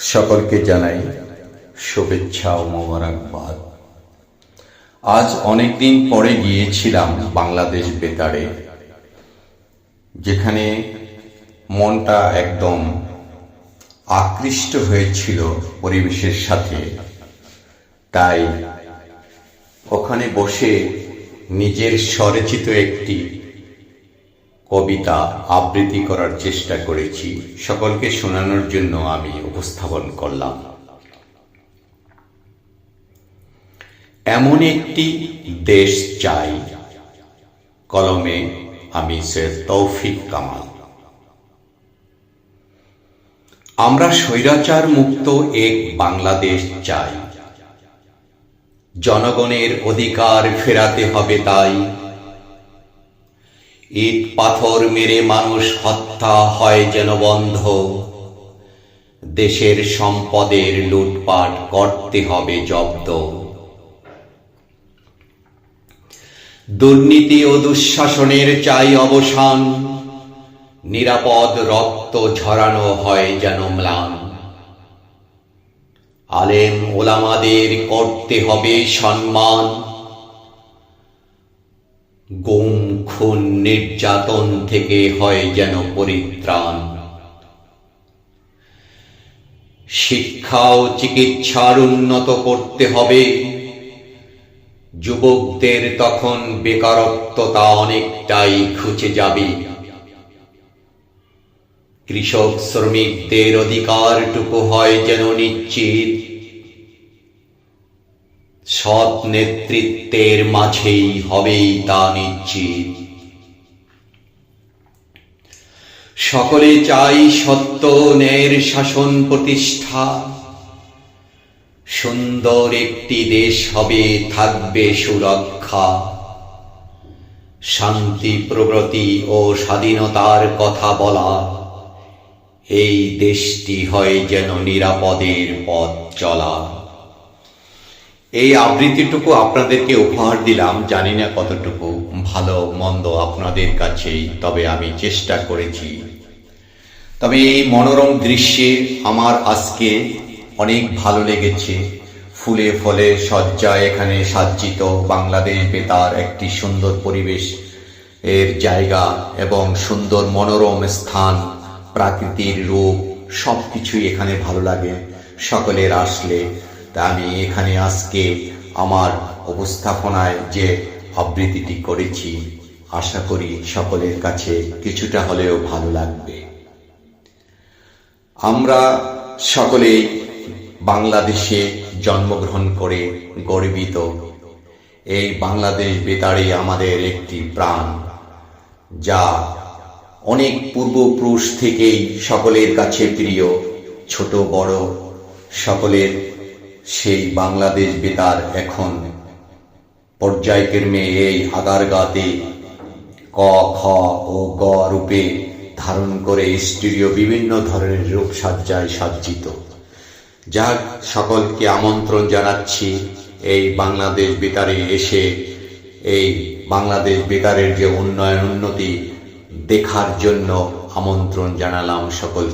সকলকে জানাই শুভেচ্ছা ও মোবারকবাদ। আজ অনেকদিন পরে গিয়েছিলাম বাংলাদেশ বেতারে, যেখানে মনটা একদম আকৃষ্ট হয়েছিল পরিবেশের সাথে। তাই ওখানে বসে নিজের স্বরচিত একটি কবিতা আবৃত্তি করার চেষ্টা করেছি, সকলকে শোনানোর জন্য আমি উপস্থাপন করলাম। এমন একটি দেশ চাই, কলমে আমি সৈয়দ তৌফিক কামাল। আমরা স্বৈরাচার মুক্ত এক বাংলাদেশ চাই, জনগণের অধিকার ফেরাতে হবে তাই। ইট পাথর মেরে মানুষ হত্যা হয় যেন বন্ধ, দেশের সম্পদের লুটপাট করতে হবে জব্দ। দুর্নীতি ও দুঃশাসনের চাই অবসান, নিরাপদ রক্ত ঝরানো হয় যেন ম্লান। আলেম ওলামাদের করতে হবে সম্মান, গুম খুন নির্যাতন থেকে হয় যেন পরিত্রাণ। শিক্ষা ও চিকিৎসার উন্নত করতে হবে, যুবকদের তখন বেকারত্বতা অনেকটাই ঘুচে যাবে। কৃষক শ্রমিকদের অধিকারটুকু হয় যেন নিশ্চিত, সৎ নেতৃত্বের মাঝেই হবেই তা নিশ্চিত। সকলে চাই সত্য ন্যায়ের শাসন প্রতিষ্ঠা, সুন্দর একটি দেশ হবে থাকবে সুরক্ষা। শান্তি প্রগতি ও স্বাধীনতার কথা বলা, এই দেশটি হয় যেন নিরাপদের পথ চলা। এই আবৃত্তিটুকু আপনাদেরকে উপহার দিলাম, জানি না কতটুকু ভালো মন্দ আপনাদের কাছেই, তবে আমি চেষ্টা করেছি। তবে এই মনোরম দৃশ্যে আমার আজকে অনেক ভালো লেগেছে। ফুলে ফলে সজ্জায় এখানে সাজ্জিত বাংলাদেশ বেতার একটি সুন্দর পরিবেশ এর জায়গা এবং সুন্দর মনোরম স্থান, প্রাকৃতিক রূপ সবকিছুই এখানে ভালো লাগে সকলের আসলে। তা আমি এখানে আজকে আমার উপস্থাপনায় যে আবৃত্তিটি করেছি, আশা করি সকলের কাছে কিছুটা হলেও ভালো লাগবে। আমরা সকলেই বাংলাদেশে জন্মগ্রহণ করে গর্বিত। এই বাংলাদেশ বেতারে আমাদের একটি প্রাণ, যা অনেক পূর্বপুরুষ থেকেই সকলের কাছে প্রিয়। ছোট বড় সকলের সেই বাংলাদেশ বেতার এখন পর্যায়ক্রমে এই আগারগাতে ক খ ও গ রূপে ধারণ করে স্টুডিও বিভিন্ন ধরনের রূপসজ্জায় সজ্জিত। যাক, সকলকে আমন্ত্রণ জানাচ্ছি এই বাংলাদেশ বেতারে এসে এই বাংলাদেশ বেতারের যে উন্নয়ন উন্নতি দেখার জন্য আমন্ত্রণ জানালাম সকল।